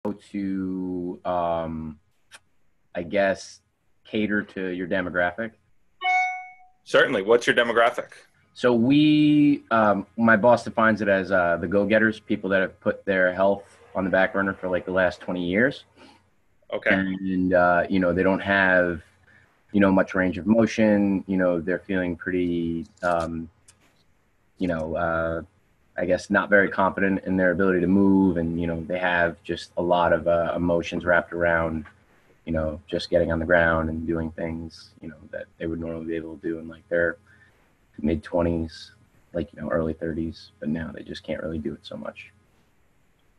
to, I guess, cater to your demographic. Certainly. What's your demographic? So my boss defines it as the go-getters, people that have put their health on the back burner for like the last 20 years. Okay. And, they don't have, much range of motion. They're feeling pretty, you know, uh, I guess not very confident in their ability to move. And, they have just a lot of emotions wrapped around, just getting on the ground and doing things, that they would normally be able to do in like their mid 20s, like, early 30s, but now they just can't really do it so much.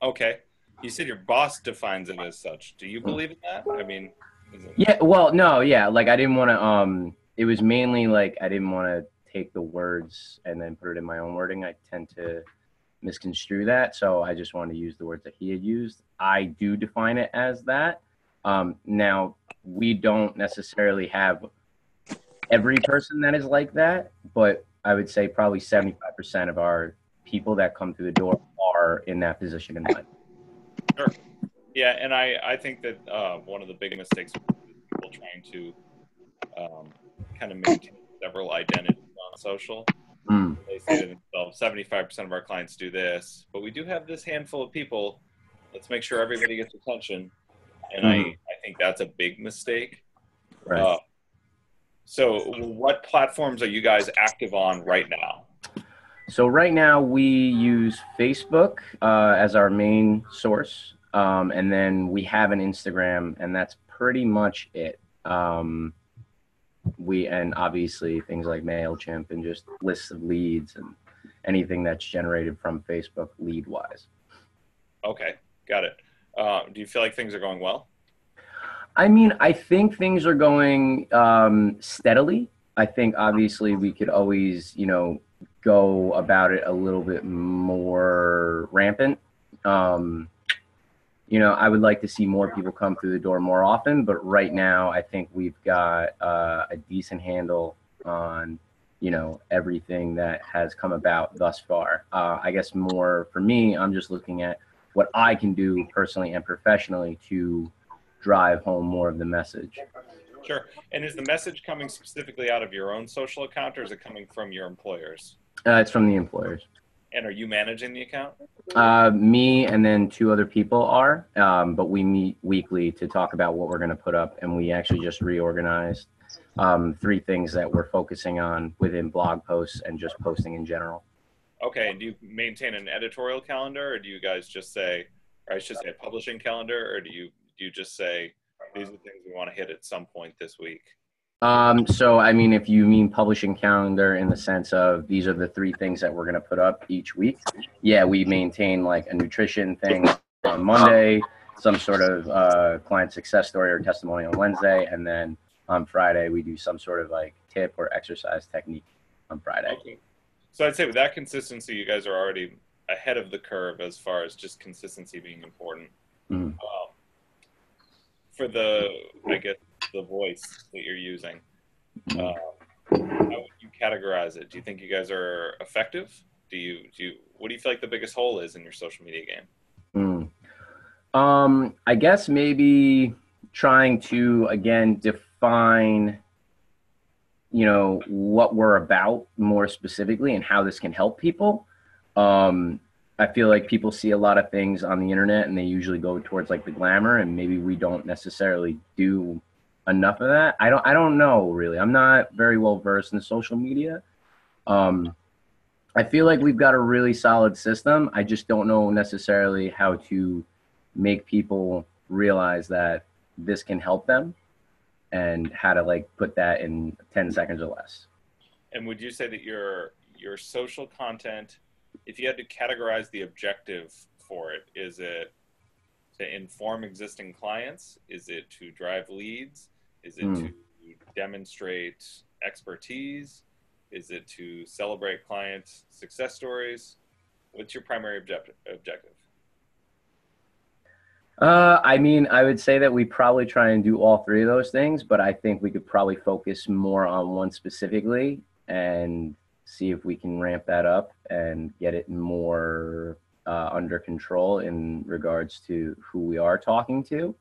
Okay. You said your boss defines it as such. Do you believe in that? I mean, is it... Yeah, well, no, yeah, like I didn't want to it was mainly like I didn't want to take the words and then put it in my own wording. I tend to misconstrue that, so I just wanted to use the words that he had used. I do define it as that. Now we don't necessarily have every person that is like that, but I would say probably 75% of our people that come through the door are in that position in life. Sure. Yeah, and I think that one of the big mistakes is people trying to kind of maintain several identities on social. Mm. They say to themselves, 75% of our clients do this, but we do have this handful of people. Let's make sure everybody gets attention. And Mhm. I think that's a big mistake. Right. Uh, so what platforms are you guys active on right now? So right now we use Facebook as our main source, and then we have an Instagram, and that's pretty much it. And obviously things like Mailchimp and just lists of leads and anything that's generated from Facebook lead wise. Okay, got it. Do you feel like things are going well? I mean, I think things are going steadily. I think obviously we could always, go about it a little bit more rampant. Um, I would like to see more people come through the door more often, but right now I think we've got a decent handle on, everything that has come about thus far. I guess more for me, I'm just looking at what I can do personally and professionally to drive home more of the message. Sure. And is the message coming specifically out of your own social account, or is it coming from your employers? It's from the employers. And are you managing the account? Me and then two other people are, but we meet weekly to talk about what we're going to put up, and we actually just reorganized three things that we're focusing on within blog posts and just posting in general. Okay. And do you maintain an editorial calendar, or do you guys just say, or I should say, a publishing calendar, or do you just say these are the things we want to hit at some point this week? So, I mean, if you mean publishing calendar in the sense of these are the three things that we're going to put up each week, yeah, we maintain like a nutrition thing on Monday, some sort of client success story or testimony on Wednesday, and then on Friday we do some sort of like tip or exercise technique on Friday. Okay. So I'd say with that consistency, you guys are already ahead of the curve as far as just consistency being important. Mm. For the, I guess, the voice that you're using, how would you categorize it? Do you think you guys are effective? What do you feel like the biggest hole is in your social media game? I guess maybe trying to again define, what we're about more specifically and how this can help people. I feel like people see a lot of things on the internet and they usually go towards like the glamour, and maybe we don't necessarily do enough of that. I don't know really. I'm not very well versed in social media. Um, I feel like we've got a really solid system. I just don't know necessarily how to make people realize that this can help them and how to like put that in 10 seconds or less. And would you say that your social content, if you had to categorize the objective for it, is it to inform existing clients? Is it to drive leads? Is it to demonstrate expertise? Is it to celebrate client success stories? What's your primary objective? I mean, I would say that we probably try and do all three of those things, but I think we could probably focus more on one specifically and see if we can ramp that up and get it more under control in regards to who we are talking to.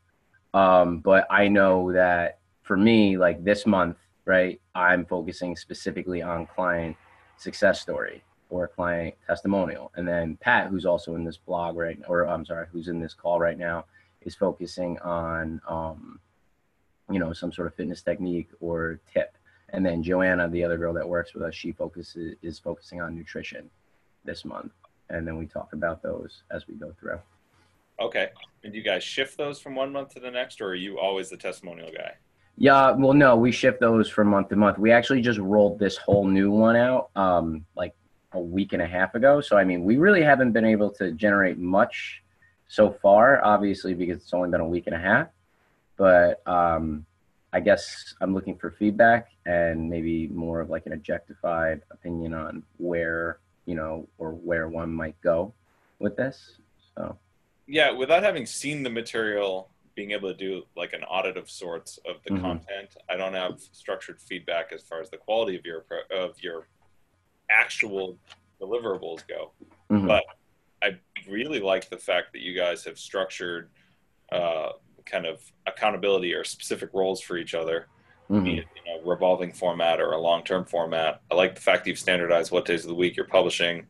But I know that for me, like this month, right, I'm focusing specifically on client success story or client testimonial. And then Pat, who's also in this blog right now, or I'm sorry, who's in this call right now, is focusing on, some sort of fitness technique or tip. And then Joanna, the other girl that works with us, she is focusing on nutrition this month. And then we talk about those as we go through. Okay. And do you guys shift those from one month to the next, or are you always the testimonial guy? Yeah, well, no, we shift those from month to month. We actually just rolled this whole new one out like a week and a half ago. So, I mean, we really haven't been able to generate much so far, obviously, because it's only been a week and a half. But I guess I'm looking for feedback and maybe more of like an objectified opinion on where, or where one might go with this. So, yeah, without having seen the material, being able to do like an audit of sorts of the content, I don't have structured feedback as far as the quality of your actual deliverables go. But I really like the fact that you guys have structured kind of accountability or specific roles for each other, be it revolving format or a long-term format. I like the fact that you've standardized what days of the week you're publishing.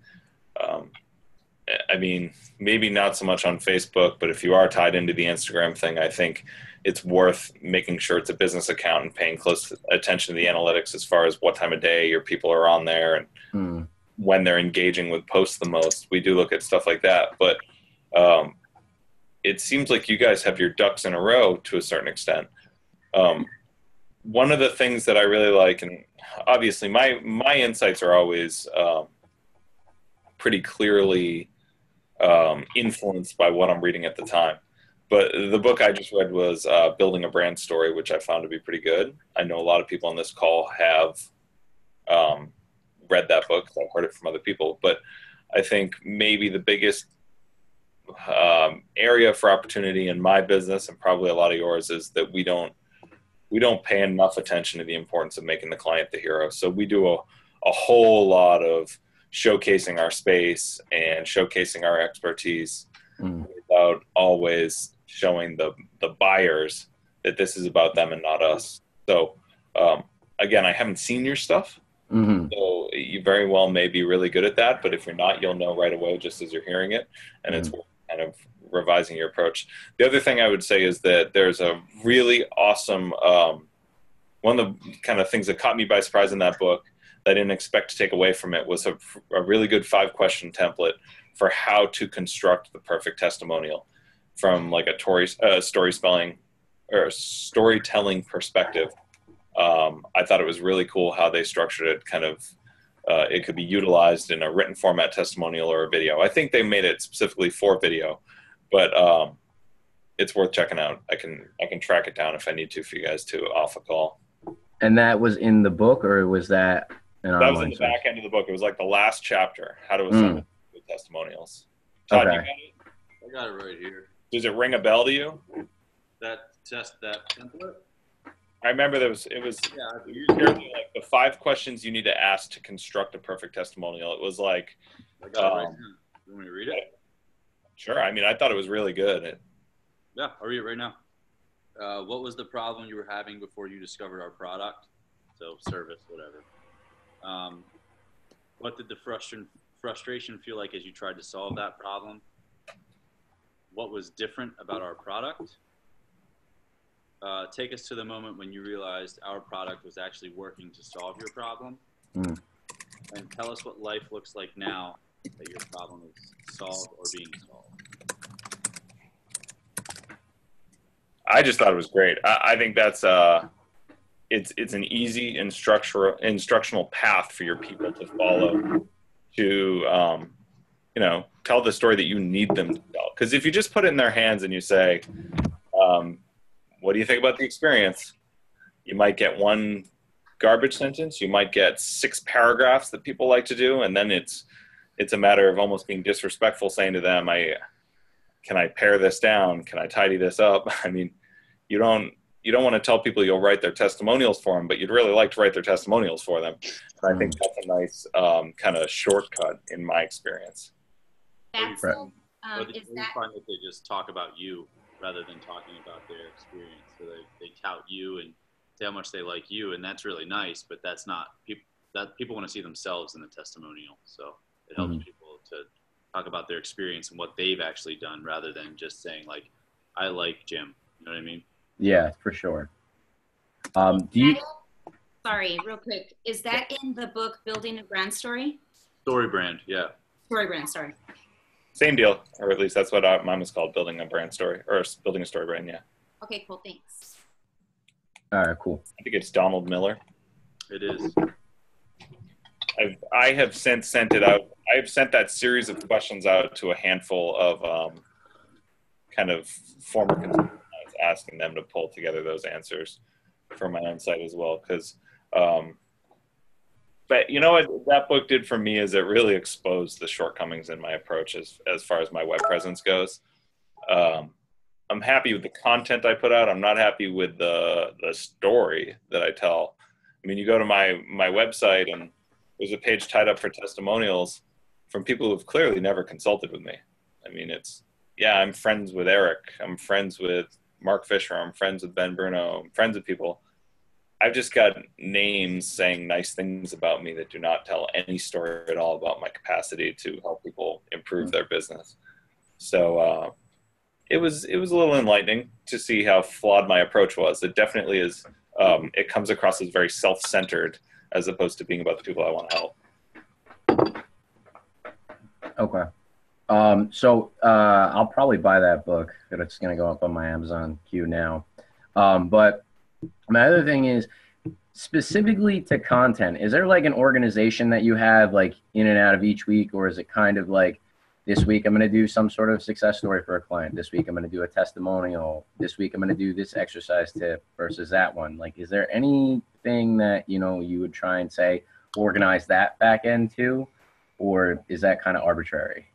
I mean, maybe not so much on Facebook, but if you are tied into the Instagram thing, I think it's worth making sure it's a business account and paying close attention to the analytics as far as what time of day your people are on there and when they're engaging with posts the most. We do look at stuff like that, but it seems like you guys have your ducks in a row to a certain extent. One of the things that I really like, and obviously my insights are always pretty clearly influenced by what I'm reading at the time. But the book I just read was Building a Brand Story, which I found to be pretty good. I know a lot of people on this call have read that book. I've heard it from other people. But I think maybe the biggest area for opportunity in my business, and probably a lot of yours, is that we don't pay enough attention to the importance of making the client the hero. So we do a whole lot of showcasing our space and showcasing our expertise without always showing the buyers that this is about them and not us. So again, I haven't seen your stuff, so you very well may be really good at that, but if you're not, you'll know right away just as you're hearing it, and it's kind of revising your approach. The other thing I would say is that there's a really awesome one of the kind of things that caught me by surprise in that book that I didn't expect to take away from it was a really good 5-question template for how to construct the perfect testimonial from like a storytelling perspective. I thought it was really cool how they structured it. Kind of, it could be utilized in a written format testimonial or a video. I think they made it specifically for video, but it's worth checking out. I can track it down if I need to for you guys to off a call. And that was in the book, or was that an online? That was in the back end of the book. It was like the last chapter, how to assemble good testimonials. Todd, you got it? I got it right here. Does it ring a bell to you? That template? I remember it was like the 5 questions you need to ask to construct a perfect testimonial. It was like, I got it right now. You want me to read it? Sure. I mean, I thought it was really good. Yeah, I'll read it right now. What was the problem you were having before you discovered our product? So service, whatever. What did the frustration feel like as you tried to solve that problem? What was different about our product? Take us to the moment when you realized our product was actually working to solve your problem. And tell us what life looks like now that your problem is solved or being solved. I just thought it was great. I think that's it's an easy instructional path for your people to follow to tell the story that you need them to tell. Because if you just put it in their hands and you say, what do you think about the experience? You might get one garbage sentence. You might get 6 paragraphs that people like to do. And then it's a matter of almost being disrespectful, saying to them, can I pare this down? Can I tidy this up? I mean, you don't want to tell people you'll write their testimonials for them, but you'd really like to write their testimonials for them. And I think that's a nice kind of shortcut in my experience. That's Right. is you that find that they just talk about you rather than talking about their experience. So they tout you and say how much they like you, and that's really nice. But that's not people. That people want to see themselves in the testimonial. So it helps people to talk about their experience and what they've actually done, rather than just saying like, "I like Jim." You know what I mean? Yeah, for sure. Do you? Sorry, real quick. Is that in the book Building a Brand Story? Story brand, yeah. Story brand, sorry. Same deal, or at least that's what mine was called, building a brand story, or building a story brand, yeah. Okay, cool, thanks. All right, cool. I think it's Donald Miller. It is. I have since sent it out. I have sent that series of questions out to a handful of kind of former consultants, asking them to pull together those answers for my own site as well. Because, but you know what that book did for me is it really exposed the shortcomings in my approach as far as my web presence goes. I'm happy with the content I put out. I'm not happy with the story that I tell. I mean, you go to my website and there's a page tied up for testimonials from people who've clearly never consulted with me. I mean, I'm friends with Eric. I'm friends with Mark Fisher. I'm friends with Ben Bruno. I'm friends with people. I've just got names saying nice things about me that do not tell any story at all about my capacity to help people improve their business. So it was a little enlightening to see how flawed my approach was. It definitely is. It comes across as very self-centered as opposed to being about the people I want to help. Okay. So I'll probably buy that book. It's going to go up on my Amazon queue now. But my other thing is specifically to content. Is there like an organization that you have like in and out of each week, or is it kind of like this week I'm going to do some sort of success story for a client. This week I'm going to do a testimonial. This week I'm going to do this exercise tip versus that one. Like, is there anything that, you would try and say, organize that back end to, or is that kind of arbitrary?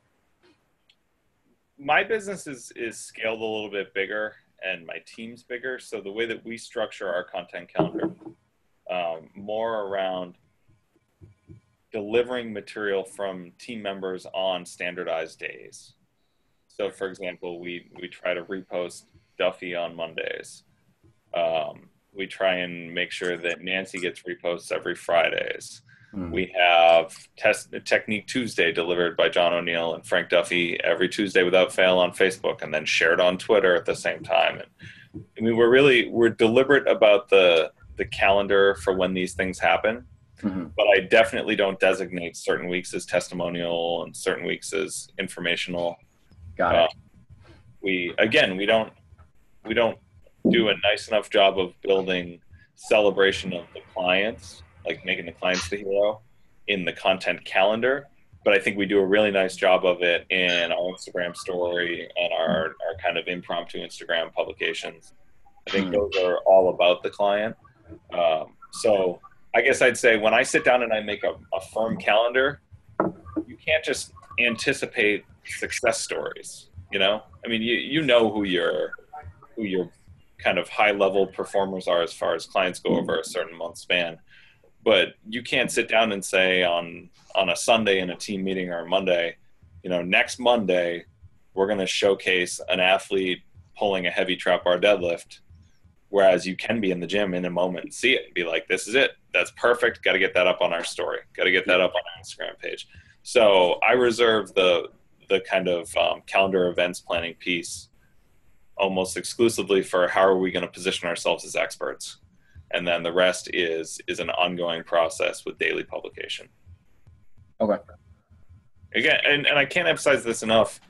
My business is scaled a little bit bigger and my team's bigger. So the way that we structure our content calendar, more around delivering material from team members on standardized days. So for example, we try to repost Duffy on Mondays. We try and make sure that Nancy gets reposts every Fridays. We have Technique Tuesday delivered by John O'Neill and Frank Duffy every Tuesday without fail on Facebook, and then shared on Twitter at the same time. And I mean, we're deliberate about the calendar for when these things happen. But I definitely don't designate certain weeks as testimonial and certain weeks as informational. Got it. We don't do a nice enough job of building celebration of the clients, like making the clients the hero, in the content calendar. But I think we do a really nice job of it in our Instagram story and our kind of impromptu Instagram publications. I think those are all about the client. So I guess I'd say when I sit down and I make a firm calendar, you can't just anticipate success stories. I mean, you know who your kind of high level performers are as far as clients go over a certain month span. But you can't sit down and say on a Sunday in a team meeting or a Monday, next Monday, we're going to showcase an athlete pulling a heavy trap bar deadlift. Whereas you can be in the gym in a moment and see it and be like, this is it. That's perfect. Got to get that up on our story. Got to get that up on our Instagram page. So I reserve the kind of calendar events planning piece almost exclusively for how are we going to position ourselves as experts. And then the rest is an ongoing process with daily publication. Okay. Again, and I can't emphasize this enough.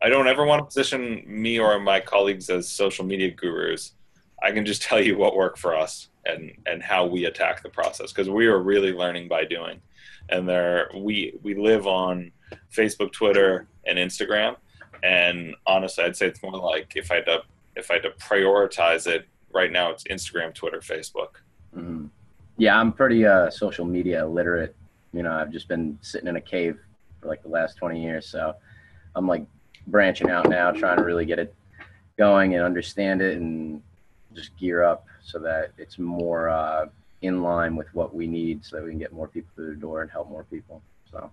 I don't ever want to position me or my colleagues as social media gurus. I can just tell you what worked for us and how we attack the process, because we are really learning by doing. And we live on Facebook, Twitter, and Instagram. And honestly, I'd say it's more like if I had to prioritize it right now, it's Instagram, Twitter, Facebook. Mm-hmm. Yeah, I'm pretty social media illiterate. I've just been sitting in a cave for like the last 20 years. So I'm like branching out now, trying to really get it going and understand it and just gear up so that it's more in line with what we need so that we can get more people through the door and help more people. So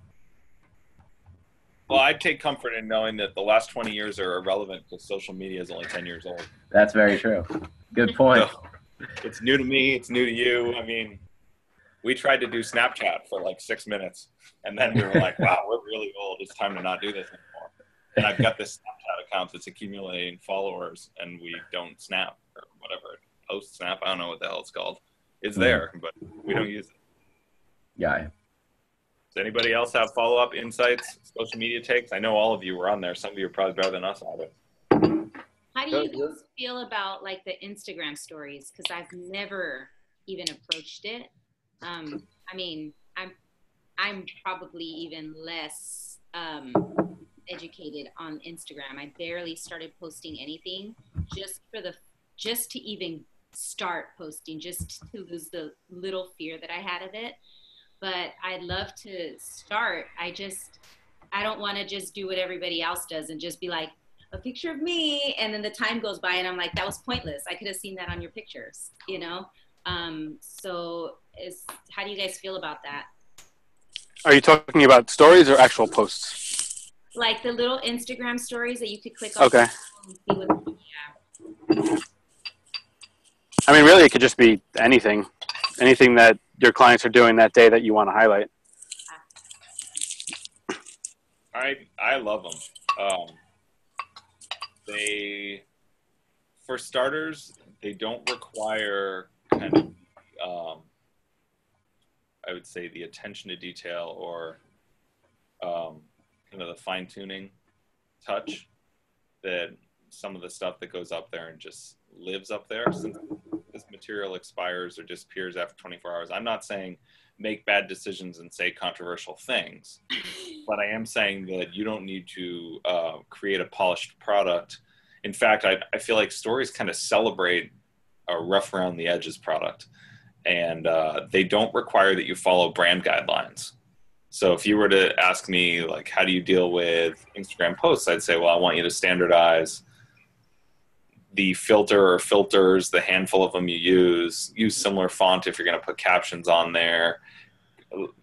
Well, I take comfort in knowing that the last 20 years are irrelevant because social media is only 10 years old. That's very true. Good point. So it's new to me. It's new to you. I mean, we tried to do Snapchat for like 6 minutes, and then we were like, wow, we're really old. It's time to not do this anymore. And I've got this Snapchat account that's accumulating followers, and we don't snap or whatever. Post snap, I don't know what the hell it's called. It's there, but we don't use it. Yeah. Does anybody else have follow-up insights, social media takes? I know all of you were on there. Some of you are probably better than us on it. How do you guys feel about like the Instagram stories? Because I've never even approached it. I mean, I'm probably even less educated on Instagram. I barely started posting anything just to even start posting, just to lose the little fear that I had of it. But I'd love to start. I don't want to just do what everybody else does and just be like, a picture of me, and then the time goes by and I'm like, that was pointless. I could have seen that on your pictures, you know? So how do you guys feel about that? Are you talking about stories or actual posts? Like the little Instagram stories that you could click on. Okay. And see what, yeah. I mean, really, it could just be anything that your clients are doing that day that you want to highlight. I love them. For starters, they don't require kind of, I would say, the attention to detail or kind of the fine-tuning touch that some of the stuff that goes up there and just lives up there. Since this material expires or disappears after 24 hours, I'm not saying make bad decisions and say controversial things, but I am saying that you don't need to create a polished product. In fact, I feel like stories kind of celebrate a rough around the edges product, and they don't require that you follow brand guidelines. So if you were to ask me, like, how do you deal with Instagram posts? I'd say, well, I want you to standardize the filter or filters, the handful of them you use similar font if you're going to put captions on there.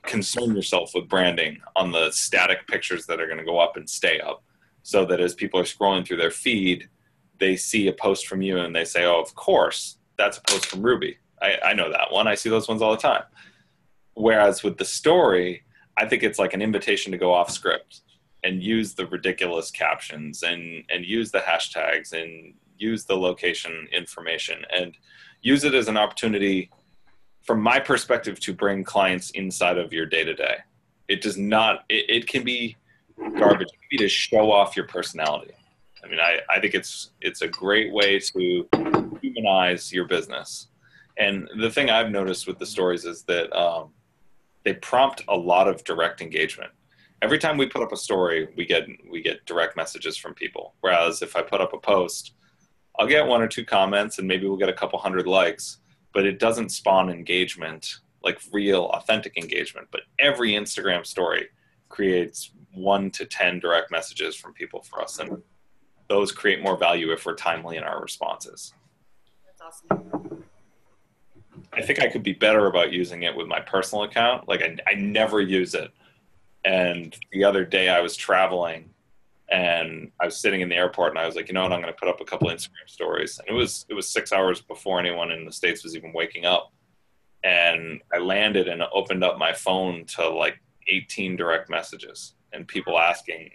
Concern yourself with branding on the static pictures that are going to go up and stay up, so that as people are scrolling through their feed, they see a post from you and they say, oh, of course, that's a post from Ruby. I know that one. I see those ones all the time. Whereas with the story, I think it's like an invitation to go off script and use the ridiculous captions and use the hashtags and use the location information and use it as an opportunity, from my perspective, to bring clients inside of your day-to-day. It does not, it can be garbage. It can be to show off your personality. I mean, I think it's a great way to humanize your business. And the thing I've noticed with the stories is that they prompt a lot of direct engagement. Every time we put up a story, we get direct messages from people. Whereas if I put up a post, I'll get 1 or 2 comments and maybe we'll get a couple hundred likes, but it doesn't spawn engagement, like real authentic engagement. But every Instagram story creates 1 to 10 direct messages from people for us. And those create more value if we're timely in our responses. That's awesome. I think I could be better about using it with my personal account. Like I never use it. And the other day I was traveling and I was sitting in the airport and I was like, you know what, I'm going to put up a couple Instagram stories. And it was 6 hours before anyone in the States was even waking up. And I landed and opened up my phone to like 18 direct messages and people asking,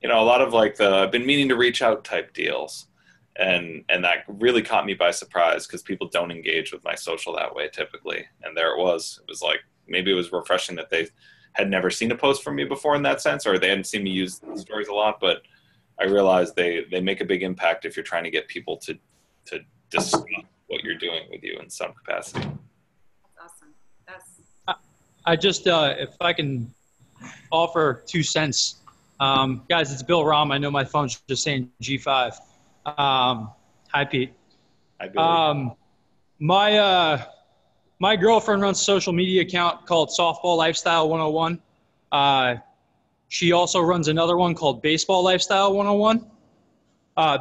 you know, a lot of like the I've been meaning to reach out type deals. And that really caught me by surprise because people don't engage with my social that way typically. And there it was. It was like, maybe it was refreshing that they had never seen a post from me before in that sense, or they hadn't seen me use stories a lot, but I realized they make a big impact if you're trying to get people to discuss what you're doing with you in some capacity. That's awesome. I just, if I can offer 2 cents. Guys, it's Bill Rahm. I know my phone's just saying G5. Hi, Pete. Hi, Billy. My girlfriend runs a social media account called Softball Lifestyle 101. She also runs another one called Baseball Lifestyle 101.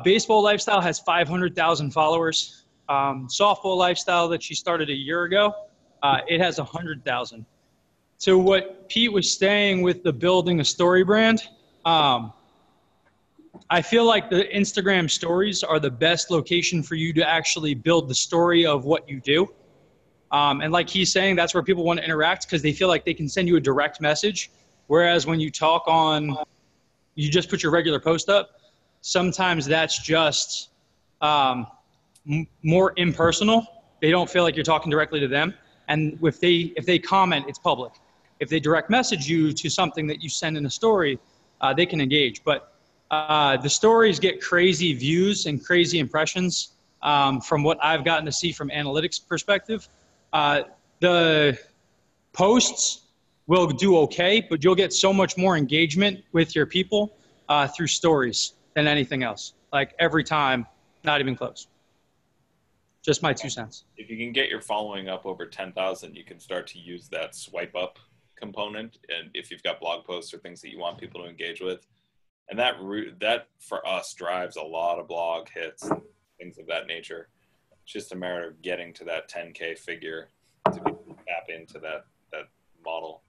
Baseball Lifestyle has 500,000 followers. Softball Lifestyle that she started a year ago, it has 100,000. So what Pete was saying with the building a story brand, I feel like the Instagram stories are the best location for you to actually build the story of what you do. And like he's saying, that's where people want to interact because they feel like they can send you a direct message. Whereas when you talk on, you just put your regular post up, sometimes that's just more impersonal. They don't feel like you're talking directly to them. And if they comment, it's public. If they direct message you to something that you send in a story, they can engage. But the stories get crazy views and crazy impressions from what I've gotten to see from analytics perspective. The posts will do okay, but you'll get so much more engagement with your people through stories than anything else. Like every time, not even close. Just my 2 cents. If you can get your following up over 10,000, you can start to use that swipe up component. And if you've got blog posts or things that you want people to engage with, and that for us drives a lot of blog hits, and things of that nature. It's just a matter of getting to that 10K figure to tap into that model.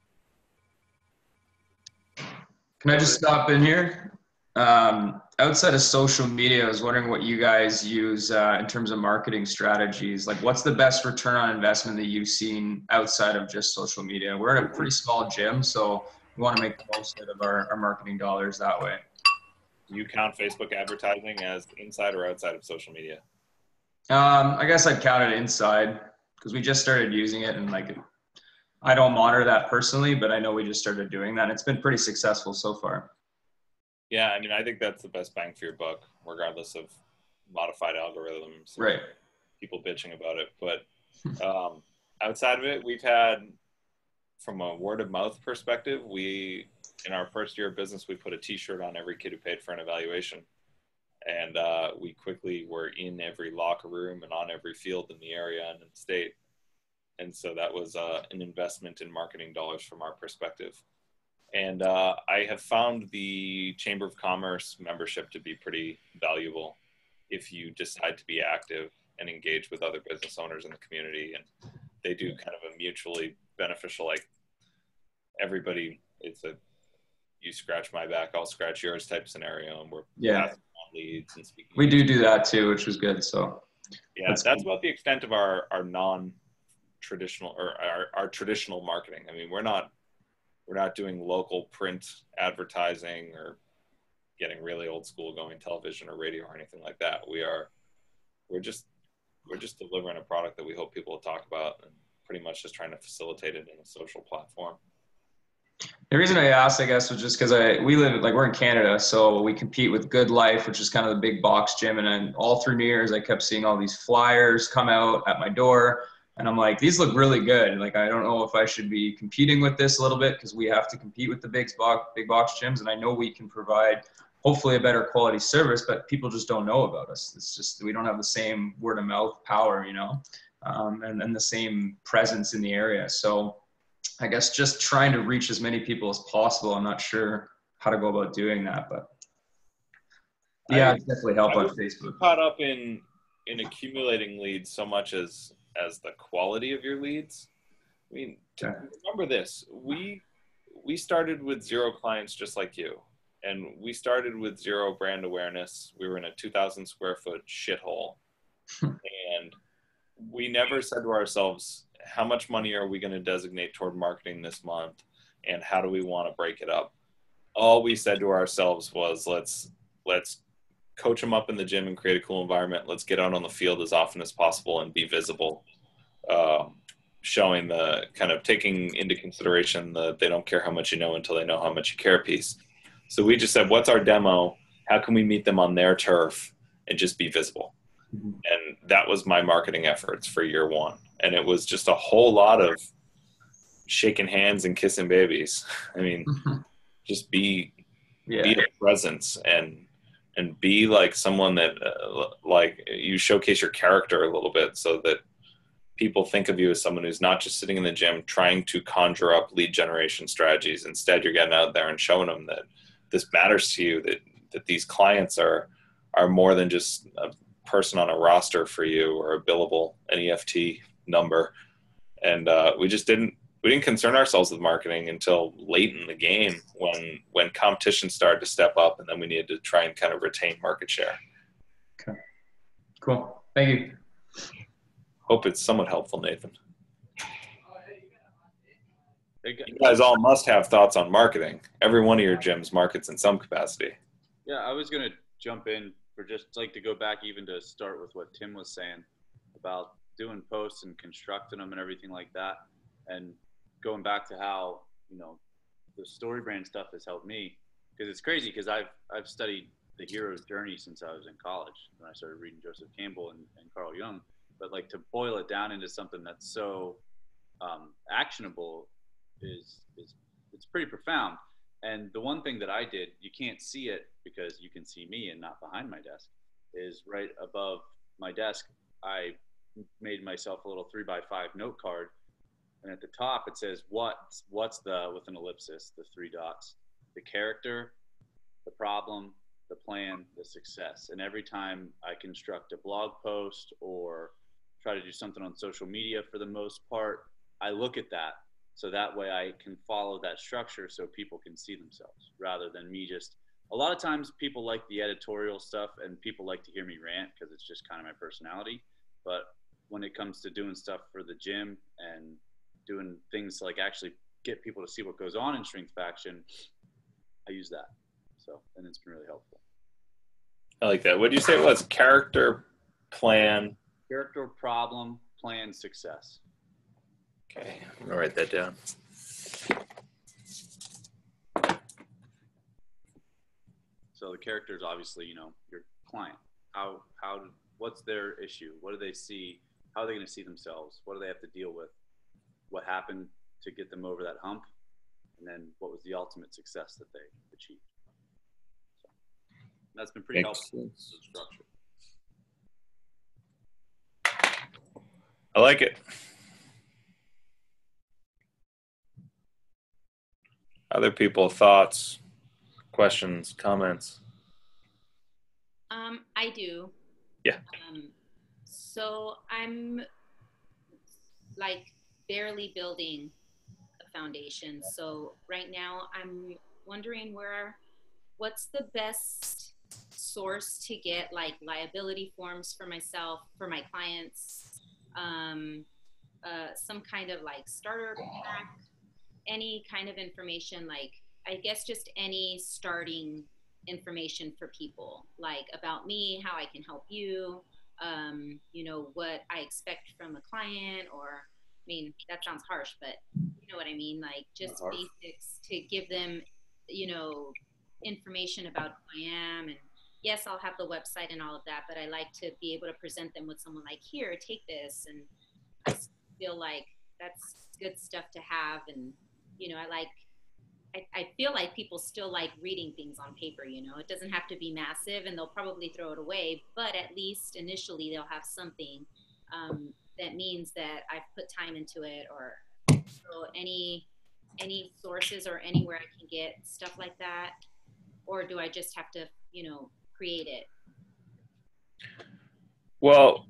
Can I just stop in here? Outside of social media, I was wondering what you guys use in terms of marketing strategies. Like, what's the best return on investment that you've seen outside of just social media? We're at a pretty small gym, so we want to make the most out of our marketing dollars that way. Do you count Facebook advertising as inside or outside of social media? I guess I'd count it inside because we just started using it, and like, I don't monitor that personally, but I know we just started doing that. And it's been pretty successful so far. Yeah, I mean, I think that's the best bang for your buck, regardless of modified algorithms. Right. People bitching about it. But outside of it, we've had, from a word of mouth perspective, in our first year of business, we put a t-shirt on every kid who paid for an evaluation. And we quickly were in every locker room and on every field in the area and in the state. And so that was an investment in marketing dollars from our perspective. And I have found the Chamber of Commerce membership to be pretty valuable if you decide to be active and engage with other business owners in the community. And they do kind of a mutually beneficial, like everybody, it's a you scratch my back, I'll scratch yours type scenario. And we're passing on leads and speaking. We do that too, which was good. So yeah, that's about the extent of our non-traditional or our traditional marketing. I mean, we're not doing local print advertising or getting really old school going television or radio or anything like that. We're just delivering a product that we hope people will talk about and pretty much just trying to facilitate it in a social platform. The reason I asked, I guess, was just because we're in Canada, so we compete with Good Life, which is kind of the big box gym. And then all through New Year's, I kept seeing all these flyers come out at my door. And I'm like, these look really good. Like, I don't know if I should be competing with this a little bit because we have to compete with the big box gyms. And I know we can provide hopefully a better quality service, but people just don't know about us. It's just, we don't have the same word of mouth power, and the same presence in the area. So I guess just trying to reach as many people as possible. I'm not sure how to go about doing that, but yeah, it's definitely help on Facebook. Caught up in accumulating leads so much as the quality of your leads. I mean, remember this, we started with 0 clients just like you, and we started with 0 brand awareness. We were in a 2,000 square foot shithole. And we never said to ourselves, how much money are we going to designate toward marketing this month? And how do we want to break it up? All we said to ourselves was, let's coach them up in the gym and create a cool environment. Let's get out on the field as often as possible and be visible, showing the kind of taking into consideration the they don't care how much you know until they know how much you care piece. So we just said, what's our demo? How can we meet them on their turf and just be visible? Mm-hmm. And that was my marketing efforts for year 1. And it was just a whole lot of shaking hands and kissing babies. I mean, just be a presence and be like someone that like you showcase your character a little bit so that people think of you as someone who's not just sitting in the gym trying to conjure up lead generation strategies. Instead, you're getting out there and showing them that this matters to you, that these clients are more than just a person on a roster for you or a billable, an EFT number. And we just didn't we didn't concern ourselves with marketing until late in the game when competition started to step up, and then we needed to try and kind of retain market share. Okay. Cool. Thank you. Hope it's somewhat helpful, Nathan. You guys all must have thoughts on marketing. Every one of your gyms markets in some capacity. Yeah, I was going to jump in for just like to go back even to start with what Tim was saying about doing posts and constructing them and everything like that. And going back to how, you know, the story brand stuff has helped me, because it's crazy because I've studied the hero's journey since I was in college when I started reading Joseph Campbell and Carl Jung. But like to boil it down into something that's so actionable is it's pretty profound. And the one thing that I did, you can't see it because you can see me and not behind my desk, is right above my desk, I made myself a little 3x5 note card. And at the top, it says, what's the, with an ellipsis, the 3 dots, the character, the problem, the plan, the success. And every time I construct a blog post or try to do something on social media, for the most part, I look at that. So that way I can follow that structure so people can see themselves rather than me just, a lot of times people like the editorial stuff and people like to hear me rant because it's just kind of my personality. But when it comes to doing stuff for the gym and doing things like actually get people to see what goes on in Strength Faction, I use that. So, and it's been really helpful. I like that. What did you say it was? Character, plan. Character, problem, plan, success. Okay, I'm gonna write that down. So the character is obviously, you know, your client. What's their issue? What do they see? How are they going to see themselves? What do they have to deal with? What happened to get them over that hump? And then what was the ultimate success that they achieved? So that's been pretty helpful. Structure. I like it. Other people, thoughts, questions, comments? I do. Yeah. So I'm like barely building a foundation. So right now I'm wondering what's the best source to get like liability forms for myself, for my clients, some kind of like starter pack, any kind of information, like I guess just any starting information for people, like about me, how I can help you, you know, what I expect from a client, or, I mean, that sounds harsh, but you know what I mean? Like just basics to give them, you know, information about who I am. And yes, I'll have the website and all of that, but I like to be able to present them with someone like, here, take this. And I feel like that's good stuff to have. And, you know, I feel like people still like reading things on paper, you know, it doesn't have to be massive and they'll probably throw it away, but at least initially they'll have something that means that I've put time into it. Or so any sources or anywhere I can get stuff like that, or do I just have to, you know, create it? Well,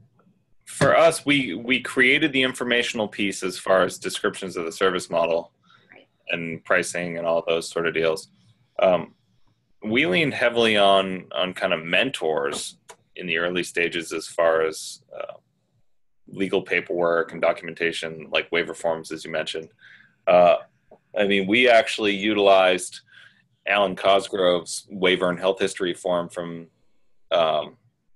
for us, we created the informational piece as far as descriptions of the service model and pricing and all those sort of deals. We leaned heavily on kind of mentors in the early stages as far as legal paperwork and documentation, like waiver forms, as you mentioned. I mean, we actually utilized Alan Cosgrove's waiver and health history form from out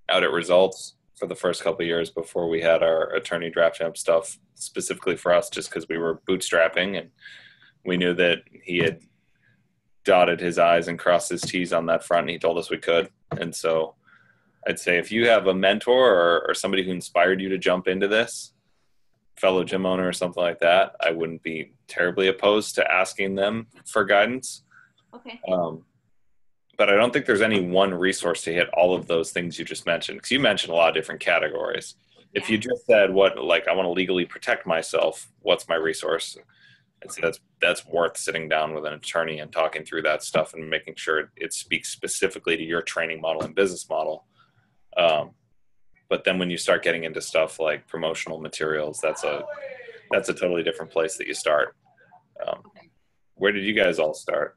at Results for the first couple of years before we had our attorney draft up stuff specifically for us, just because we were bootstrapping and we knew that he had dotted his I's and crossed his T's on that front, and he told us we could. And so I'd say if you have a mentor or somebody who inspired you to jump into this, fellow gym owner or something like that, I wouldn't be terribly opposed to asking them for guidance. Okay. But I don't think there's any one resource to hit all of those things you just mentioned, because you mentioned a lot of different categories. Yeah. If you just said, I want to legally protect myself, what's my resource? I'd say that's worth sitting down with an attorney and talking through that stuff and making sure it speaks specifically to your training model and business model. But then when you start getting into stuff like promotional materials, that's that's a totally different place that you start. Where did you guys all start?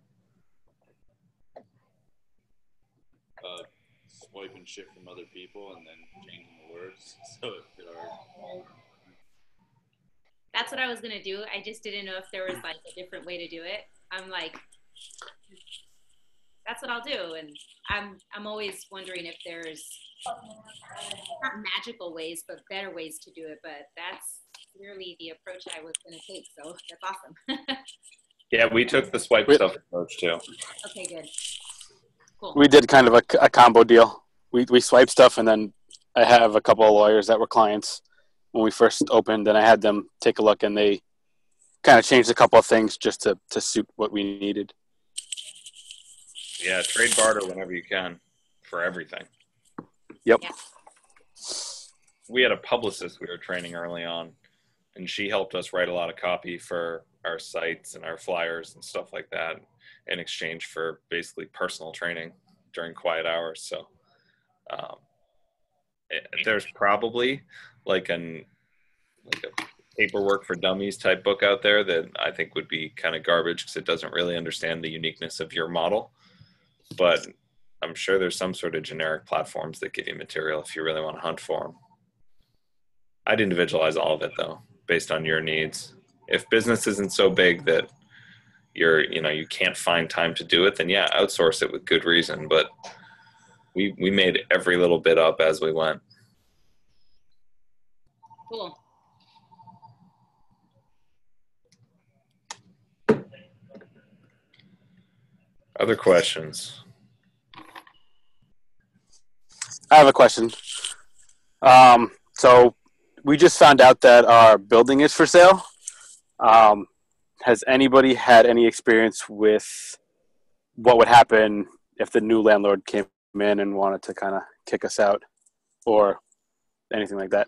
Swipe and ship from other people and then changing the words so it fit our. That's what I was gonna do. I just didn't know if there was like a different way to do it. I'm like, that's what I'll do, and I'm always wondering if there's not magical ways, but better ways to do it. But that's clearly the approach I was gonna take. So that's awesome. Yeah, we took the swipe stuff approach too. Okay, good. Cool. We did kind of a combo deal. We swiped stuff, and then I have a couple of lawyers that were clients when we first opened, and I had them take a look, and they kind of changed a couple of things just to suit what we needed. Yeah, trade barter whenever you can for everything. Yep. Yeah. We had a publicist we were training early on, and she helped us write a lot of copy for our sites and our flyers and stuff like that in exchange for basically personal training during quiet hours. So there's probably like a paperwork for dummies type book out there that I think would be kind of garbage because it doesn't really understand the uniqueness of your model. But I'm sure there's some sort of generic platforms that give you material if you really want to hunt for them. I'd individualize all of it though, based on your needs. If business isn't so big that you can't find time to do it, then yeah, outsource it with good reason. But we made every little bit up as we went. Cool. Other questions? I have a question. So we just found out that our building is for sale. Has anybody had any experience with what would happen if the new landlord came in and wanted to kind of kick us out or anything like that?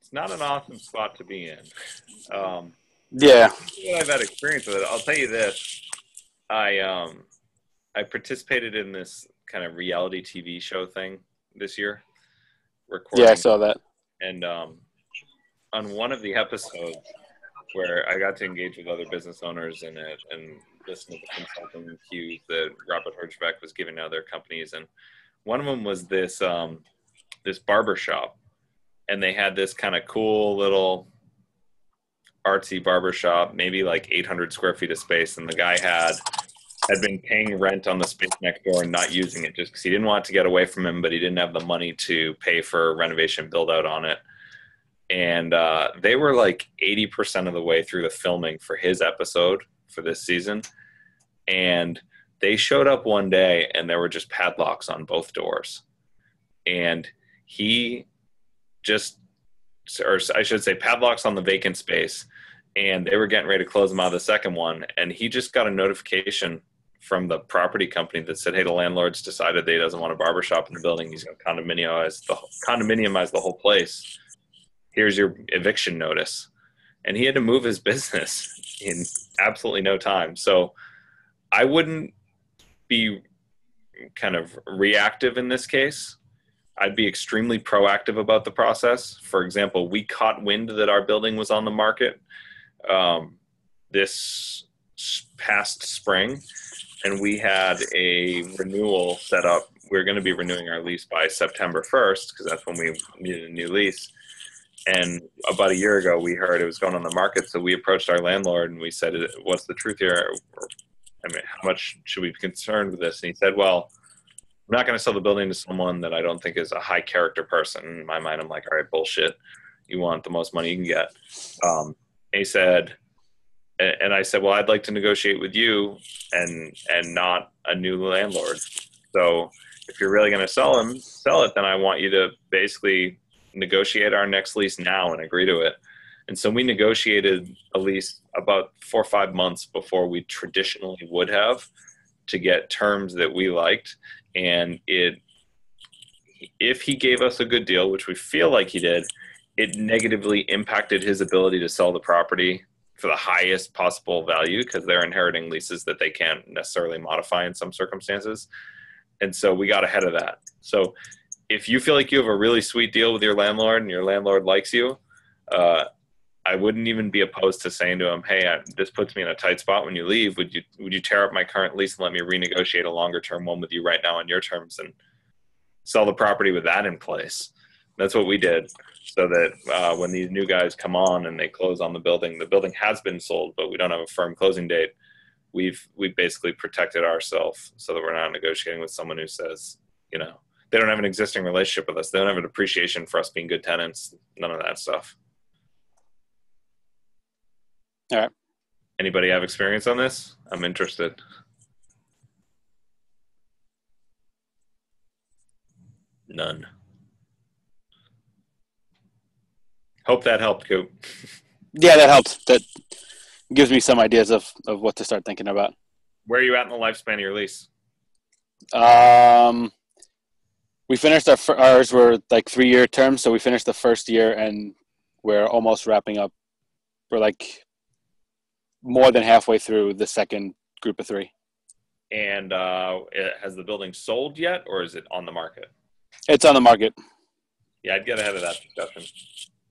It's not an awesome spot to be in. Yeah. I've had experience with it. I'll tell you this. I participated in this kind of reality TV show thing this year. Recording. Yeah, I saw that. And on one of the episodes where I got to engage with other business owners in it and listen to the consulting cues that Robert Hirschbeck was giving to other companies. And one of them was this barber shop. And they had this kind of cool little artsy barber shop, maybe like 800 square feet of space. And the guy had been paying rent on the space next door and not using it just because he didn't want it to get away from him, but he didn't have the money to pay for renovation build out on it. And they were like 80% of the way through the filming for his episode for this season. And they showed up one day and there were just padlocks on both doors. And he just, or I should say padlocks on the vacant space. And they were getting ready to close them out of the second one. And he just got a notification from the property company that said, hey, the landlord's decided that he doesn't want a barbershop in the building. He's going to condominiumize the whole place. Here's your eviction notice. And he had to move his business in absolutely no time. So I wouldn't be kind of reactive in this case. I'd be extremely proactive about the process. For example, we caught wind that our building was on the market this past spring, and we had a renewal set up. We're going to be renewing our lease by September 1st because that's when we needed a new lease. And about a year ago, we heard it was going on the market. So we approached our landlord and we said, what's the truth here? I mean, how much should we be concerned with this? And he said, well, I'm not going to sell the building to someone that I don't think is a high character person. In my mind, I'm like, all right, bullshit. You want the most money you can get. He said, and I said, well, I'd like to negotiate with you and not a new landlord. So if you're really going to sell it, then I want you to basically negotiate our next lease now and agree to it. And so we negotiated a lease about 4 or 5 months before we traditionally would have to get terms that we liked. And if he gave us a good deal, which we feel like he did, it negatively impacted his ability to sell the property for the highest possible value because they're inheriting leases that they can't necessarily modify in some circumstances. And so we got ahead of that. So if you feel like you have a really sweet deal with your landlord and your landlord likes you, I wouldn't even be opposed to saying to him, hey, this puts me in a tight spot when you leave. Would you tear up my current lease and let me renegotiate a longer term one with you right now on your terms and sell the property with that in place? That's what we did, so that when these new guys come on and they close on the building has been sold, but we don't have a firm closing date. We've basically protected ourselves so that we're not negotiating with someone who says, you know, they don't have an existing relationship with us. They don't have an appreciation for us being good tenants. None of that stuff. All right. Anybody have experience on this? I'm interested. None. Hope that helped, Coop. Yeah, that helped. That gives me some ideas of what to start thinking about. Where are you at in the lifespan of your lease? We finished ours were like 3-year terms, so we finished the first year and we're almost wrapping up. We're like more than halfway through the second group of 3. And has the building sold yet, or is it on the market? It's on the market. Yeah, I'd get ahead of that discussion.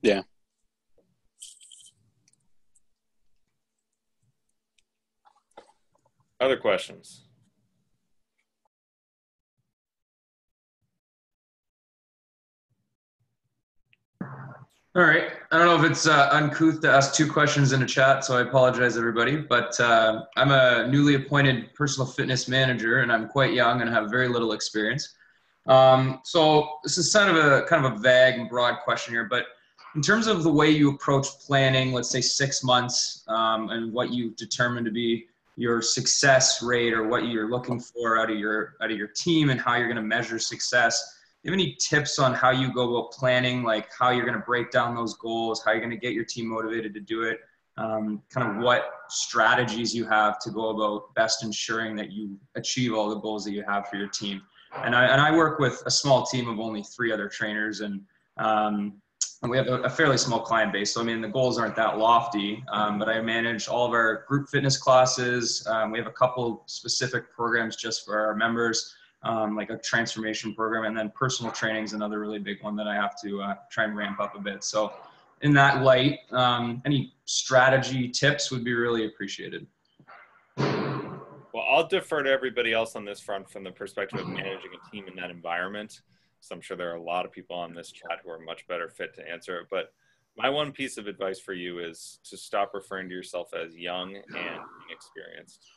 Yeah. Other questions? All right. I don't know if it's uncouth to ask 2 questions in a chat, so I apologize, everybody. But I'm a newly appointed personal fitness manager, and I'm quite young and have very little experience. So this is kind of a vague and broad question here, but in terms of the way you approach planning, let's say 6 months, and what you determine to be your success rate or what you're looking for out of your team and how you're going to measure success. Do you have any tips on how you go about planning, like how you're going to break down those goals, how you're going to get your team motivated to do it, kind of what strategies you have to go about best ensuring that you achieve all the goals that you have for your team? And I work with a small team of only 3 other trainers, and we have a fairly small client base. So, I mean, the goals aren't that lofty, but I manage all of our group fitness classes. We have a couple specific programs just for our members, like a transformation program, and then personal training is another really big one that I have to try and ramp up a bit. So in that light, any strategy tips would be really appreciated. Well, I'll defer to everybody else on this front from the perspective of managing a team in that environment. So I'm sure there are a lot of people on this chat who are much better fit to answer it. But my one piece of advice for you is to stop referring to yourself as young and inexperienced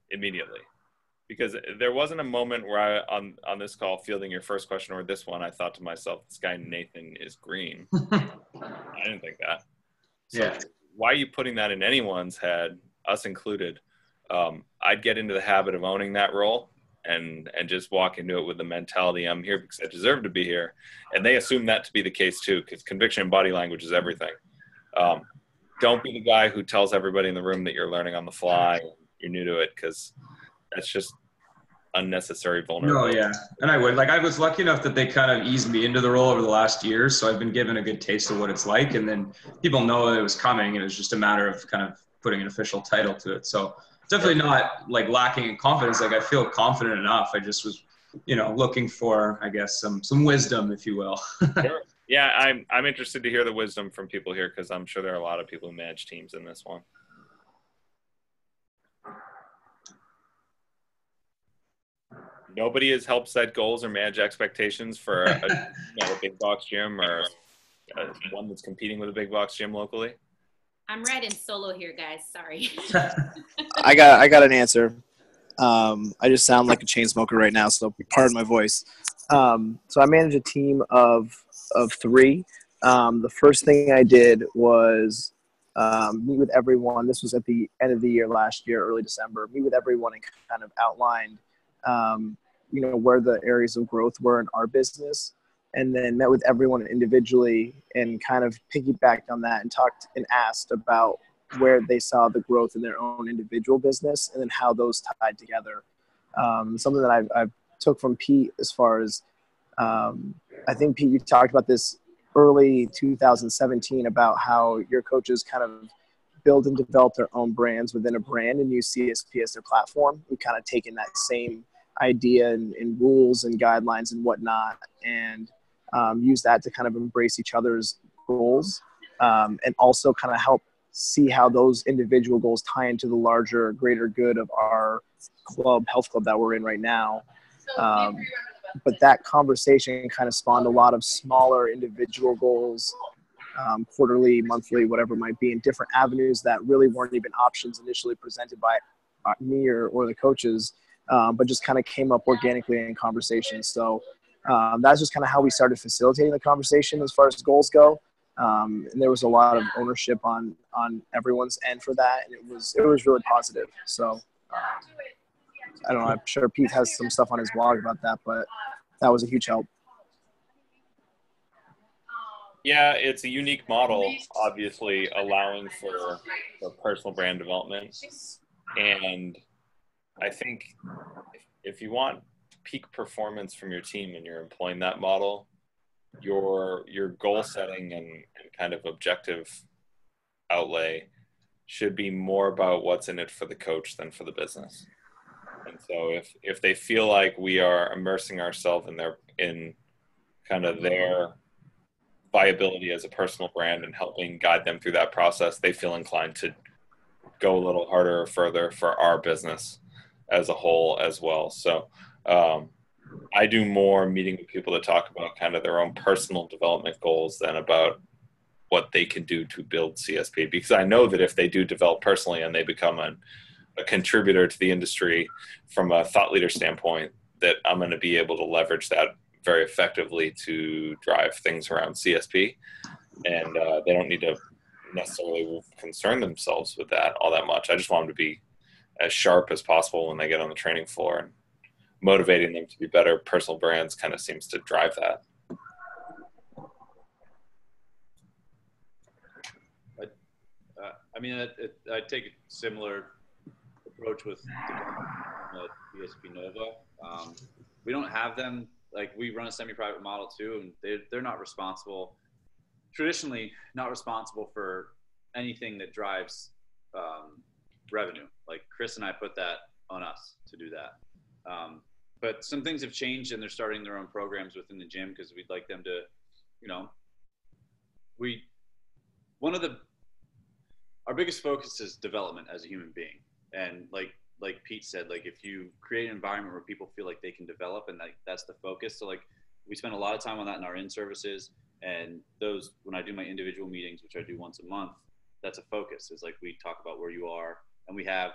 immediately. Because there wasn't a moment where on this call, fielding your first question or this one, I thought to myself, this guy Nathan is green. I didn't think that. So yeah. Why are you putting that in anyone's head, us included? I'd get into the habit of owning that role and just walk into it with the mentality, I'm here because I deserve to be here. And they assume that to be the case too, because conviction and body language is everything. Don't be the guy who tells everybody in the room that you're learning on the fly, you're new to it, because that's just unnecessary vulnerability. No, yeah. And I was lucky enough that they kind of eased me into the role over the last year. So I've been given a good taste of what it's like. And then people know that it was coming. It was just a matter of kind of putting an official title to it. So definitely not like lacking in confidence. Like I feel confident enough. I just was, looking for, I guess, some wisdom, if you will. Sure. Yeah. I'm interested to hear the wisdom from people here, because I'm sure there are a lot of people who manage teams in this one. Nobody has helped set goals or manage expectations for a big box gym or one that's competing with a big box gym locally. I'm riding solo here, guys. Sorry. I got an answer. I just sound like a chain smoker right now, so pardon my voice. So I manage a team of 3. The first thing I did was meet with everyone. This was at the end of the year last year, early December. Meet with everyone and kind of outlined where the areas of growth were in our business, and then met with everyone individually and kind of piggybacked on that and talked and asked about where they saw the growth in their own individual business and then how those tied together. Something that I took from Pete as far as, I think, Pete, you talked about this early 2017 about how your coaches kind of build and develop their own brands within a brand and use CSP as their platform. We've kind of taken that same idea and rules and guidelines and whatnot, and use that to kind of embrace each other's goals, and also kind of help see how those individual goals tie into the larger, greater good of our health club that we're in right now. But that conversation kind of spawned a lot of smaller individual goals, quarterly, monthly, whatever it might be, in different avenues that really weren't even options initially presented by me or the coaches, but just kind of came up organically in conversation. So that's just kind of how we started facilitating the conversation as far as goals go. And there was a lot of ownership on everyone's end for that, and it was really positive. So I don't know. I'm sure Pete has some stuff on his blog about that, but that was a huge help. Yeah, it's a unique model, obviously allowing for personal brand development. And I think if you want peak performance from your team and you're employing that model, your goal setting and kind of objective outlay should be more about what's in it for the coach than for the business. And so if they feel like we are immersing ourselves in kind of their viability as a personal brand and helping guide them through that process, they feel inclined to go a little harder or further for our business as a whole as well. So I do more meeting with people to talk about kind of their own personal development goals than about what they can do to build CSP, because I know that if they do develop personally and they become a contributor to the industry from a thought leader standpoint, that I'm going to be able to leverage that very effectively to drive things around CSP. And they don't need to necessarily concern themselves with that all that much. I just want them to be as sharp as possible when they get on the training floor, and motivating them to be better personal brands kind of seems to drive that. I mean, I take a similar approach with PSP Nova. We don't have them, like, we run a semi-private model too, and they're not responsible, traditionally not responsible for anything that drives revenue. Like, Chris and I put that on us to do that. But some things have changed, and they're starting their own programs within the gym because we'd like them to, our biggest focus is development as a human being. And like Pete said, like, if you create an environment where people feel like they can develop, and that's the focus. So, like, we spend a lot of time on that in our in-services, and those, when I do my individual meetings, which I do once a month, that's a focus. Is like, we talk about where you are, and we have,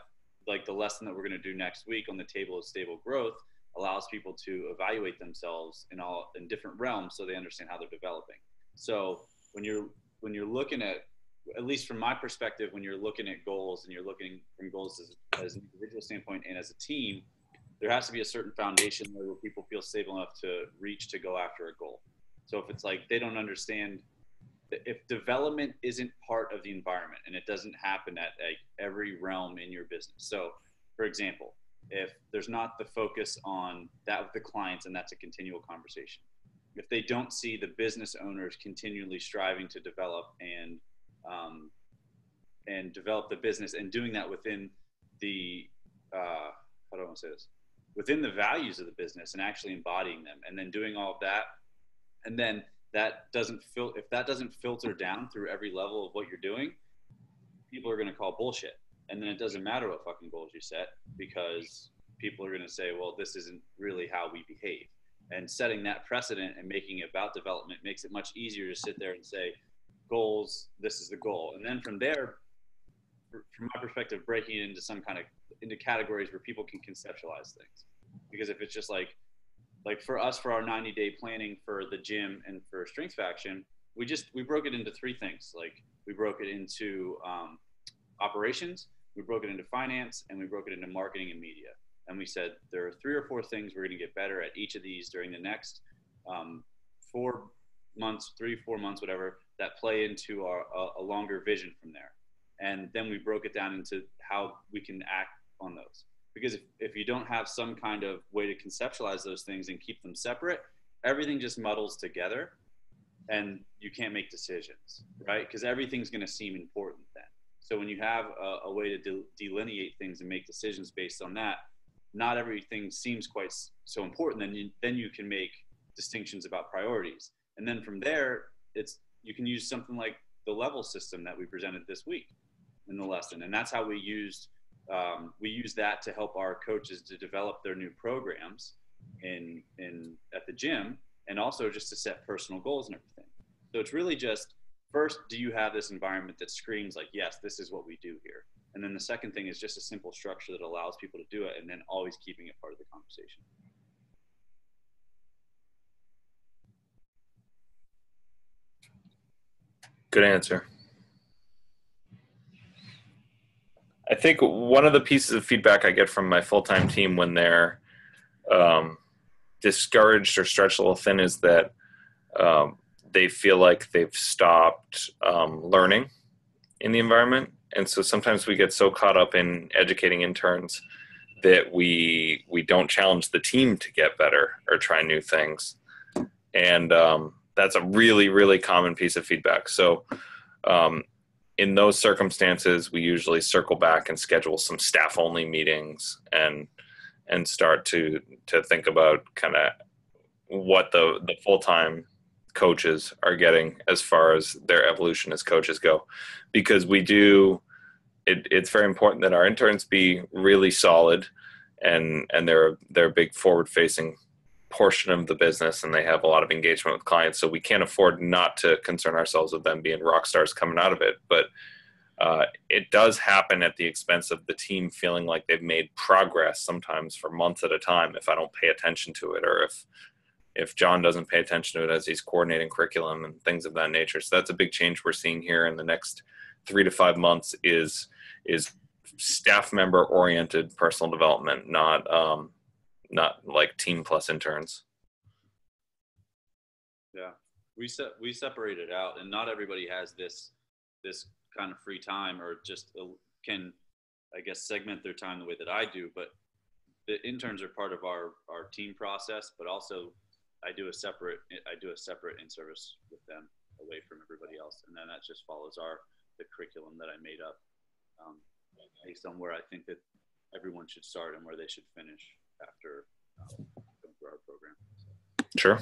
like, the lesson that we're going to do next week on the table of stable growth allows people to evaluate themselves in different realms, so they understand how they're developing. So when you're looking at least from my perspective, when you're looking at goals and you're looking from goals as an individual standpoint and as a team, there has to be a certain foundation where people feel stable enough to reach to go after a goal. So if it's like they don't understand, if development isn't part of the environment and it doesn't happen at every realm in your business. So, for example, if there's not the focus on that with the clients, and that's a continual conversation. If they don't see the business owners continually striving to develop and develop the business, and doing that within the how do I want to say this? Within the values of the business, and actually embodying them, and then doing all of that, and then if that doesn't filter down through every level of what you're doing, people are going to call bullshit. And then it doesn't matter what fucking goals you set, because people are going to say, well, this isn't really how we behave. And setting that precedent and making it about development makes it much easier to sit there and say, goals, this is the goal. And then from there, from my perspective, breaking it into categories where people can conceptualize things. Because if it's just like for us, for our 90-day planning for the gym and for Strength Faction, we broke it into three things. Like, we broke it into operations, we broke it into finance, and we broke it into marketing and media. And we said there are 3 or 4 things we're going to get better at each of these during the next 4 months, 3-4 months, whatever, that play into a longer vision from there. And then we broke it down into how we can act on those. Because if you don't have some kind of way to conceptualize those things and keep them separate, everything just muddles together and you can't make decisions, right? Because everything's going to seem important then. So when you have a way to delineate things and make decisions based on that, not everything seems quite so important. Then you can make distinctions about priorities. And then from there, you can use something like the level system that we presented this week in the lesson. And that's how we use that to help our coaches to develop their new programs at the gym, and also just to set personal goals and everything. So it's really just, first, do you have this environment that screams like, yes, this is what we do here? And then the second thing is just a simple structure that allows people to do it, and then always keeping it part of the conversation. Good answer. I think one of the pieces of feedback I get from my full-time team when they're discouraged or stretched a little thin is that they feel like they've stopped learning in the environment. And so sometimes we get so caught up in educating interns that we don't challenge the team to get better or try new things. And that's a really, really common piece of feedback. So in those circumstances, we usually circle back and schedule some staff-only meetings and start to think about kind of what the full-time coaches are getting as far as their evolution as coaches go. Because it's very important that our interns be really solid and they're a big forward-facing portion of the business, and they have a lot of engagement with clients. So we can't afford not to concern ourselves with them being rock stars coming out of it. But it does happen at the expense of the team feeling like they've made progress sometimes for months at a time if I don't pay attention to it, or if John doesn't pay attention to it as he's coordinating curriculum and things of that nature. So that's a big change we're seeing here in the next 3 to 5 months is staff member oriented personal development, not like team plus interns. Yeah, we separate it out, and not everybody has this kind of free time, or just can, I guess, segment their time the way that I do. But the interns are part of our team process, but also I do a separate in-service with them away from everybody else, and then that just follows the curriculum that I made up based on where I think that everyone should start and where they should finish after going through our program. Sure.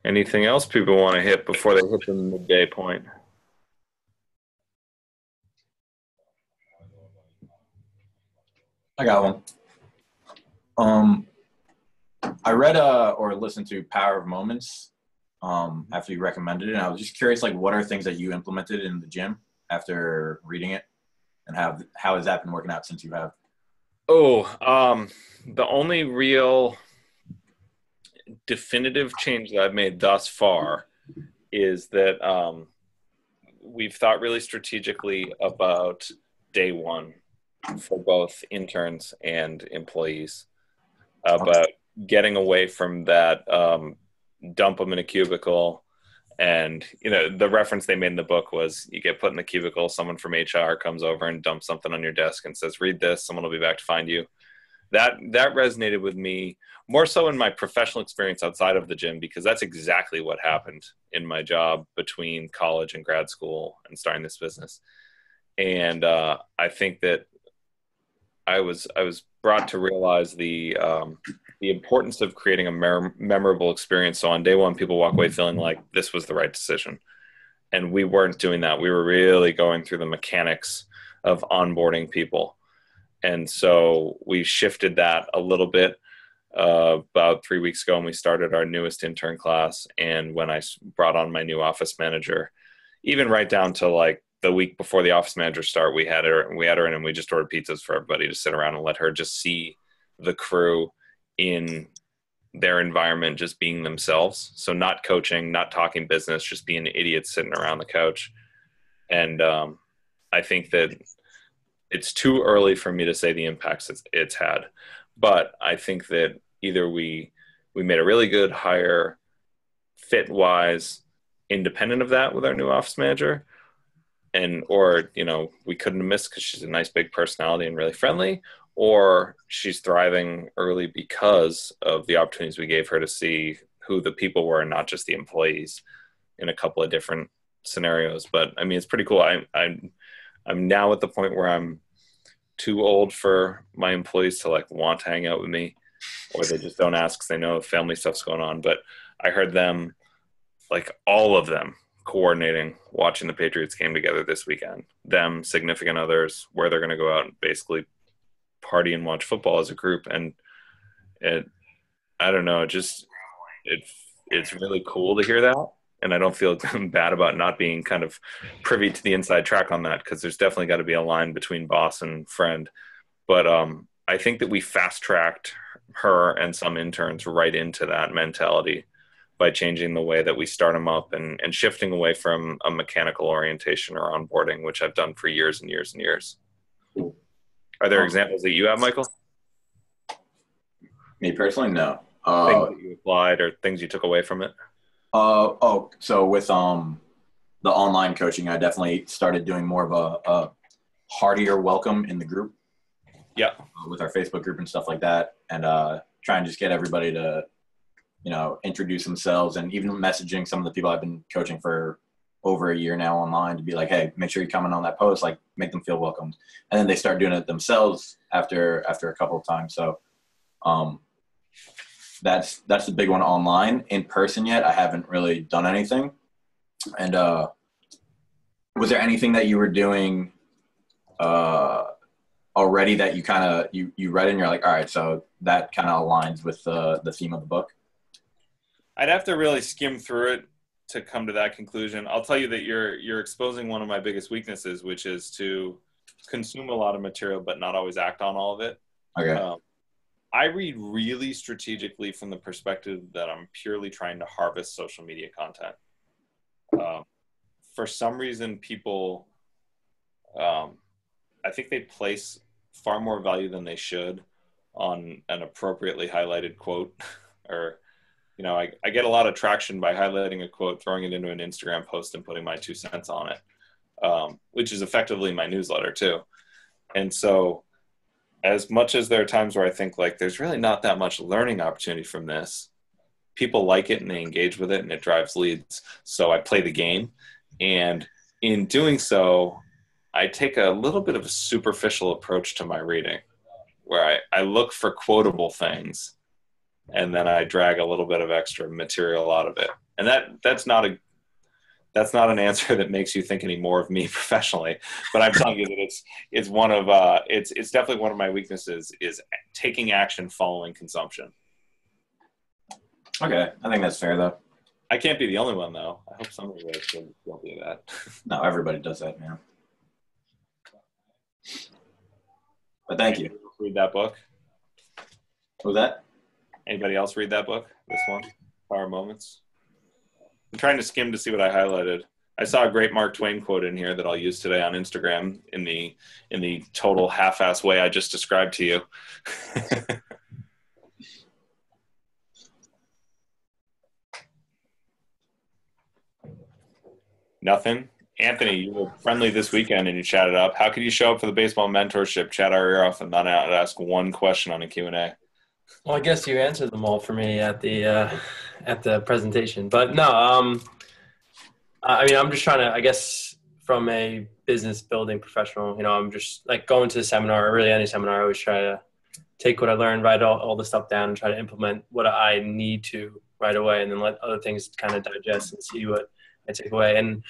Anything else people want to hit before they hit the midday point? I got one. I read or listened to Power of Moments after you recommended it, and I was just curious, like, what are things that you implemented in the gym after reading it, and how has that been working out since you have? The only real definitive change that I've made thus far is that we've thought really strategically about day one for both interns and employees about getting away from that dump them in a cubicle. And, the reference they made in the book was you get put in the cubicle, someone from HR comes over and dumps something on your desk and says, read this, someone will be back to find you. That resonated with me more so in my professional experience outside of the gym, because that's exactly what happened in my job between college and grad school and starting this business. And I think that I was brought to realize the importance of creating a memorable experience. So on day one, people walk away feeling like this was the right decision. And we weren't doing that. We were really going through the mechanics of onboarding people. And so we shifted that a little bit about 3 weeks ago, and we started our newest intern class. And when I brought on my new office manager, even right down to like the week before the office manager start, we had her in, and we just ordered pizzas for everybody to sit around and let her just see the crew in their environment, just being themselves. So not coaching, not talking business, just being idiots sitting around the couch. And I think that it's too early for me to say the impacts it's had, but I think that either we made a really good hire fit wise, independent of that with our new office manager, or we couldn't have missed because she's a nice big personality and really friendly, or she's thriving early because of the opportunities we gave her to see who the people were and not just the employees in a couple of different scenarios. But I mean, it's pretty cool. I'm now at the point where I'm too old for my employees to like want to hang out with me, or they just don't ask because they know family stuff's going on. But I heard them, like all of them, coordinating, watching the Patriots game together this weekend. Them, significant others, where they're going to go out and basically party and watch football as a group. And I don't know, it's really cool to hear that. And I don't feel bad about not being kind of privy to the inside track on that, because there's definitely got to be a line between boss and friend. But I think that we fast-tracked her and some interns right into that mentality by changing the way that we start them up and shifting away from a mechanical orientation or onboarding, which I've done for years and years and years. Are there examples that you have, Michael? Me personally, no. Things that you applied or things you took away from it? So with the online coaching, I definitely started doing more of a heartier welcome in the group. Yeah. With our Facebook group and stuff like that, and try and just get everybody to, introduce themselves, and even messaging some of the people I've been coaching for over a year now online to be like, hey, make sure you comment on that post, like make them feel welcomed. And then they start doing it themselves after a couple of times. So that's the big one online. In person yet, I haven't really done anything. And was there anything that you were doing already that you kind of you read and you're like, all right, so that kind of aligns with the theme of the book? I'd have to really skim through it to come to that conclusion. I'll tell you that you're exposing one of my biggest weaknesses, which is to consume a lot of material but not always act on all of it. Okay. I read really strategically from the perspective that I'm purely trying to harvest social media content. For some reason, people, I think they place far more value than they should on an appropriately highlighted quote. Or, I get a lot of traction by highlighting a quote, throwing it into an Instagram post and putting my 2 cents on it, which is effectively my newsletter too. And so as much as there are times where I think like there's really not that much learning opportunity from this, people like it and they engage with it and it drives leads. So I play the game. And in doing so, I take a little bit of a superficial approach to my reading, where I look for quotable things and then I drag a little bit of extra material out of it. And that's not an answer that makes you think any more of me professionally, but I'm telling you that it's one of it's definitely one of my weaknesses is taking action following consumption. Okay, I think that's fair though. I can't be the only one though. I hope somebody is guilty of that. No, everybody does that, man. But thank you. Read that book. What was that? Anybody else read that book? This one, Power Moments. I'm trying to skim to see what I highlighted. I saw a great Mark Twain quote in here that I'll use today on Instagram in the total half-ass way I just described to you. Nothing. Anthony, you were friendly this weekend and you chatted up. How could you show up for the baseball mentorship, chat our ear off, and not ask one question on a Q&A? Well, I guess you answered them all for me at the presentation. But no, I mean, I'm just trying to, I guess, from a business building professional, I'm just like going to the seminar, or really any seminar, I always try to take what I learned, write all the stuff down, and try to implement what I need to right away, and then let other things kind of digest and see what I take away. And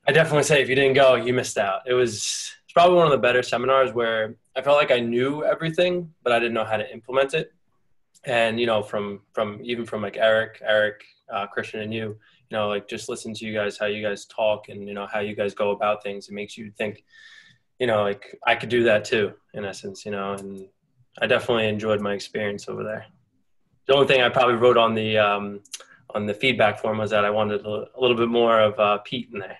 I definitely say if you didn't go, you missed out. It's probably one of the better seminars where I felt like I knew everything, but I didn't know how to implement it. And, from like Eric, Christian, and you, like just listen to you guys, how you guys talk and, how you guys go about things. It makes you think, like I could do that too, in essence, and I definitely enjoyed my experience over there. The only thing I probably wrote on the feedback form was that I wanted a little bit more of Pete in there.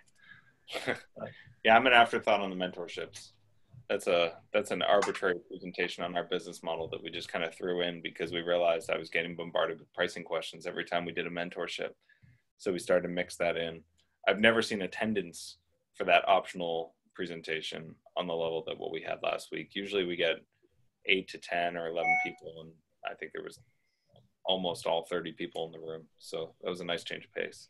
Yeah, I'm an afterthought on the mentorships. That's an arbitrary presentation on our business model that we just kind of threw in because we realized I was getting bombarded with pricing questions every time we did a mentorship. So we started to mix that in. I've never seen attendance for that optional presentation on the level that what we had last week. Usually we get 8 to 10 or 11 people, and I think there was almost all 30 people in the room. So that was a nice change of pace.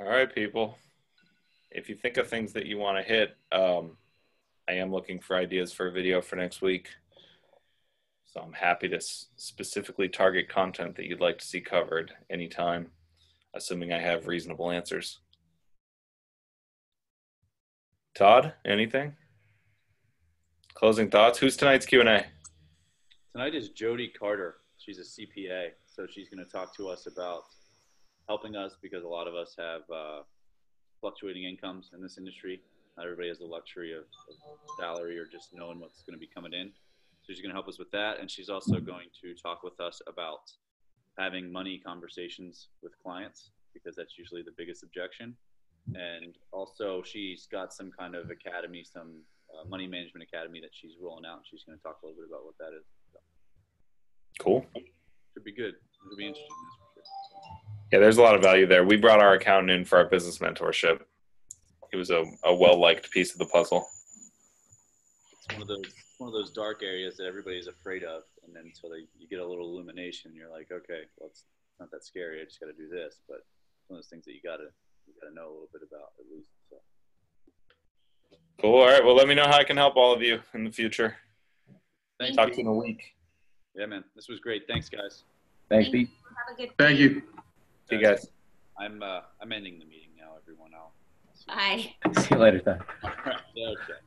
All right, people. If you think of things that you want to hit, I am looking for ideas for a video for next week. So I'm happy to specifically target content that you'd like to see covered anytime, assuming I have reasonable answers. Todd, anything? Closing thoughts? Who's tonight's Q&A? Tonight is Jody Carter. She's a CPA, so she's going to talk to us about helping us because a lot of us have fluctuating incomes in this industry. Not everybody has the luxury of salary or just knowing what's going to be coming in. So she's going to help us with that, and she's also going to talk with us about having money conversations with clients because that's usually the biggest objection. And also she's got some kind of academy, some money management academy that she's rolling out, and she's going to talk a little bit about what that is. So, cool. should be good. It'll be interesting. That's for sure. Yeah, there's a lot of value there. We brought our accountant in for our business mentorship. It was a well-liked piece of the puzzle. It's one of those dark areas that everybody's afraid of, and then so you get a little illumination. You're like, okay, well, it's not that scary. I just got to do this. But it's one of those things that you got to know a little bit about at least. So. Cool. All right. Well, let me know how I can help all of you in the future. Thank Talk you. to you in a week. Yeah, man. This was great. Thanks, guys. Thanks, Pete. Have a good Thank you. See you guys. I'm ending the meeting now, everyone. Bye. See you later, Todd. Yeah, okay.